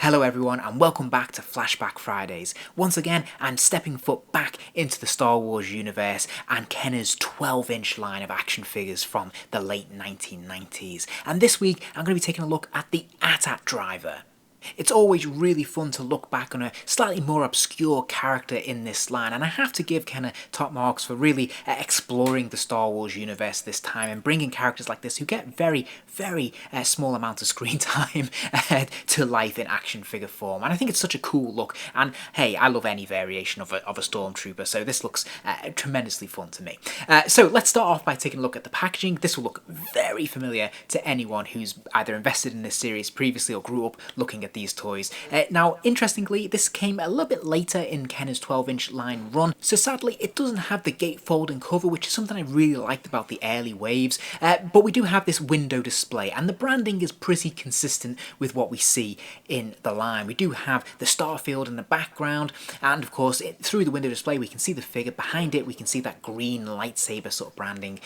Hello everyone and welcome back to Flashback Fridays. Once again, I'm stepping foot back into the Star Wars universe and Kenner's 12-inch line of action figures from the late 1990s. And this week, I'm going to be taking a look at the AT-AT driver. It's always really fun to look back on a slightly more obscure character in this line, and I have to give Kenner top marks for really exploring the Star Wars universe this time and bringing characters like this who get very small amounts of screen time to life in action figure form. And I think it's such a cool look, and hey, I love any variation of a stormtrooper, so this looks tremendously fun to me. So let's start off by taking a look at the packaging. This will look very familiar to anyone who's either invested in this series previously or grew up looking at these toys. Now, interestingly, this came a little bit later in Kenner's 12-inch line run, so sadly it doesn't have the gatefold and cover, which is something I really liked about the early waves, but we do have this window display, and the branding is pretty consistent with what we see in the line. We do have the starfield in the background, and of course through the window display we can see the figure. Behind it we can see that green lightsaber sort of branding,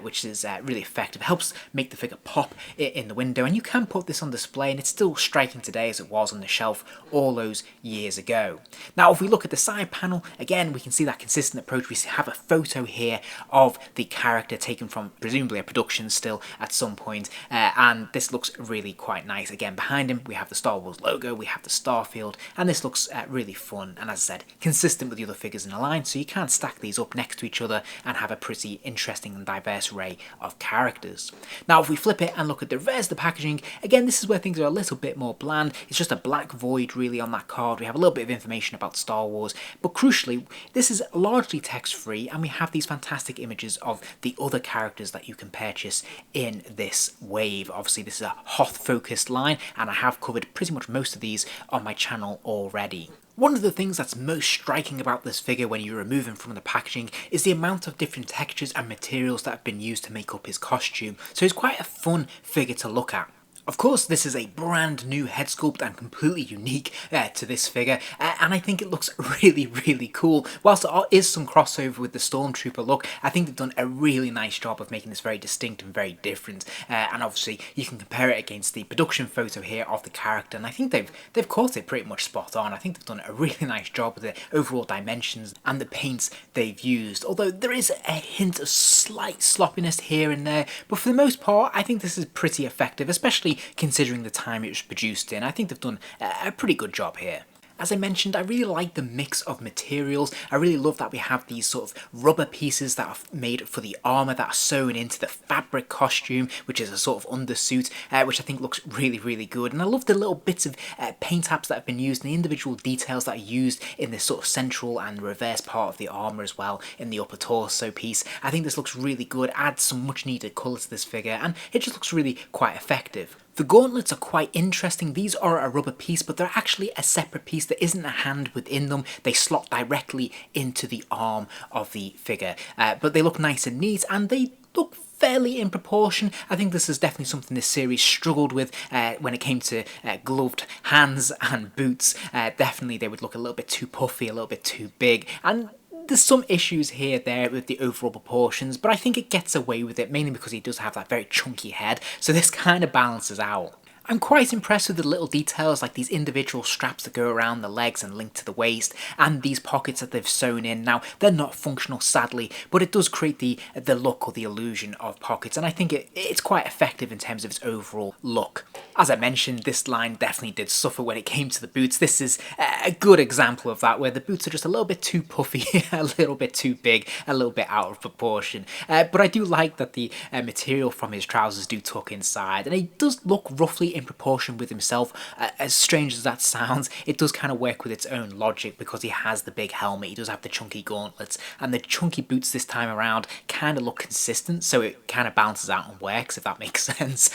which is really effective. It helps make the figure pop in the window, and you can put this on display and it's still striking today as it was on the shelf all those years ago. Now, if we look at the side panel, again we can see that consistent approach. We have a photo here of the character taken from presumably a production still at some point, and this looks really quite nice. Again, behind him we have the Star Wars logo, we have the starfield, and this looks really fun, and as I said, consistent with the other figures in the line, so you can stack these up next to each other and have a pretty interesting and diverse array of characters. Now, if we flip it and look at the reverse of the packaging, again this is where things are a little bit more bland. It's just a black void really on that card. We have a little bit of information about Star Wars, but crucially this is largely text free, and we have these fantastic images of the other characters that you can purchase in this wave. Obviously this is a Hoth focused line, and I have covered pretty much most of these on my channel already. One of the things that's most striking about this figure when you remove him from the packaging is the amount of different textures and materials that have been used to make up his costume, so it's quite a fun figure to look at. Of course, this is a brand new head sculpt and completely unique to this figure, and I think it looks really cool. Whilst there is some crossover with the Stormtrooper look, I think they've done a really nice job of making this very distinct and very different, and obviously you can compare it against the production photo here of the character, and I think they've caught it pretty much spot on. I think they've done a really nice job with the overall dimensions and the paints they've used, although there is a hint of slight sloppiness here and there, but for the most part I think this is pretty effective, especially considering the time it was produced in. I think they've done a pretty good job here. As I mentioned, I really like the mix of materials. I really love that we have these sort of rubber pieces that are made for the armour that are sewn into the fabric costume, which is a sort of undersuit, which I think looks really good. And I love the little bits of paint apps that have been used and the individual details that are used in this sort of central and reverse part of the armour as well, in the upper torso piece. I think this looks really good, adds some much needed colour to this figure, and it just looks really quite effective. The gauntlets are quite interesting. These are a rubber piece, but they're actually a separate piece. There isn't a hand within them. They slot directly into the arm of the figure, but they look nice and neat, and they look fairly in proportion. I think this is definitely something this series struggled with when it came to gloved hands and boots. Definitely they would look a little bit too puffy, a little bit too big, and there's some issues here there with the overall proportions, but I think it gets away with it, mainly because he does have that very chunky head, so this kind of balances out. I'm quite impressed with the little details like these individual straps that go around the legs and link to the waist, and these pockets that they've sewn in. Now, they're not functional sadly, but it does create the look or the illusion of pockets, and I think it's quite effective in terms of its overall look. As I mentioned, this line definitely did suffer when it came to the boots. This is a good example of that, where the boots are just a little bit too puffy, a little bit too big, a little bit out of proportion. But I do like that the material from his trousers do tuck inside, and he does look roughly in proportion with himself. As strange as that sounds, it does kind of work with its own logic because he has the big helmet, he does have the chunky gauntlets, and the chunky boots this time around kind of look consistent, so it kind of balances out and works, if that makes sense.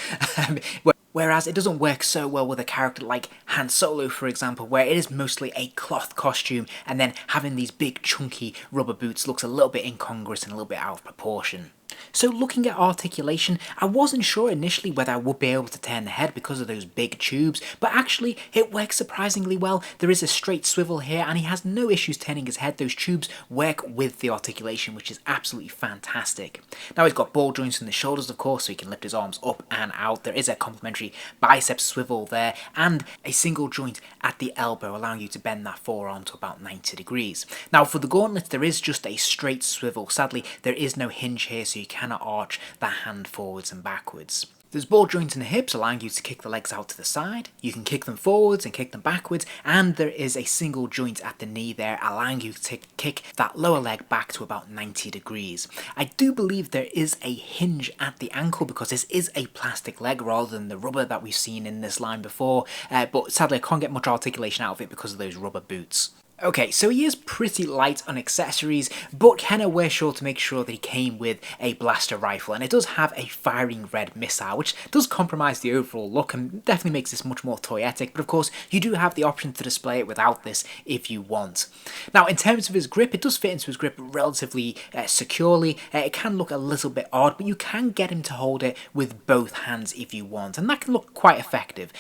Whereas it doesn't work so well with a character like Han Solo, for example, where it is mostly a cloth costume, and then having these big chunky rubber boots looks a little bit incongruous and a little bit out of proportion. So looking at articulation, I wasn't sure initially whether I would be able to turn the head because of those big tubes, but actually it works surprisingly well. There is a straight swivel here and he has no issues turning his head. Those tubes work with the articulation, which is absolutely fantastic. Now he's got ball joints in the shoulders, of course, so he can lift his arms up and out. There is a complementary bicep swivel there and a single joint at the elbow, allowing you to bend that forearm to about 90 degrees. Now for the gauntlets, there is just a straight swivel. Sadly, there is no hinge here, so you cannot arch the hand forwards and backwards. There's ball joints in the hips, allowing you to kick the legs out to the side. You can kick them forwards and kick them backwards, and there is a single joint at the knee there, allowing you to kick that lower leg back to about 90 degrees. I do believe there is a hinge at the ankle because this is a plastic leg rather than the rubber that we've seen in this line before, but sadly I can't get much articulation out of it because of those rubber boots. Okay, so he is pretty light on accessories, but Kenner were sure to make sure that he came with a blaster rifle, and it does have a firing red missile, which does compromise the overall look and definitely makes this much more toyetic, but of course you do have the option to display it without this if you want. Now in terms of his grip, it does fit into his grip relatively securely. It can look a little bit odd, but you can get him to hold it with both hands if you want, and that can look quite effective.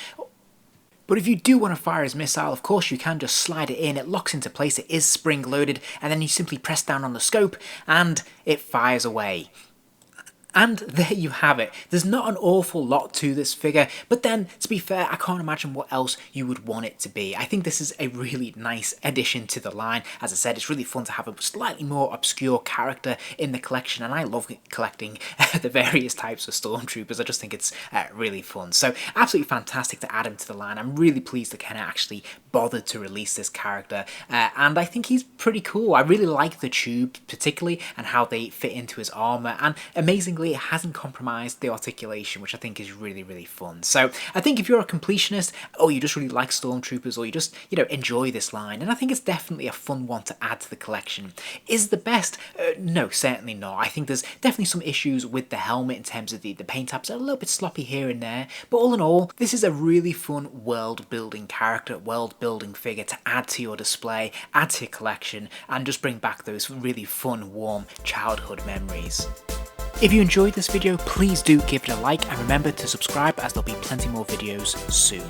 But if you do want to fire his missile, of course you can just slide it in, it locks into place, it is spring loaded, and then you simply press down on the scope and it fires away. And there you have it. There's not an awful lot to this figure, but then, to be fair, I can't imagine what else you would want it to be. I think this is a really nice addition to the line. As I said, it's really fun to have a slightly more obscure character in the collection, and I love collecting the various types of stormtroopers. I just think it's really fun. So, absolutely fantastic to add him to the line. I'm really pleased that Kenner actually bothered to release this character, and I think he's pretty cool. I really like the tube, particularly, and how they fit into his armour, and amazingly, it hasn't compromised the articulation, which I think is really, really fun. So I think if you're a completionist, or you just really like stormtroopers, or you just, enjoy this line, and I think it's definitely a fun one to add to the collection. Is it the best? No, certainly not. I think there's definitely some issues with the helmet in terms of the paint apps are a little bit sloppy here and there, but all in all, this is a really fun world-building character, world-building figure to add to your display, add to your collection, and just bring back those really fun, warm childhood memories. If you enjoyed this video, please do give it a like and remember to subscribe as there'll be plenty more videos soon.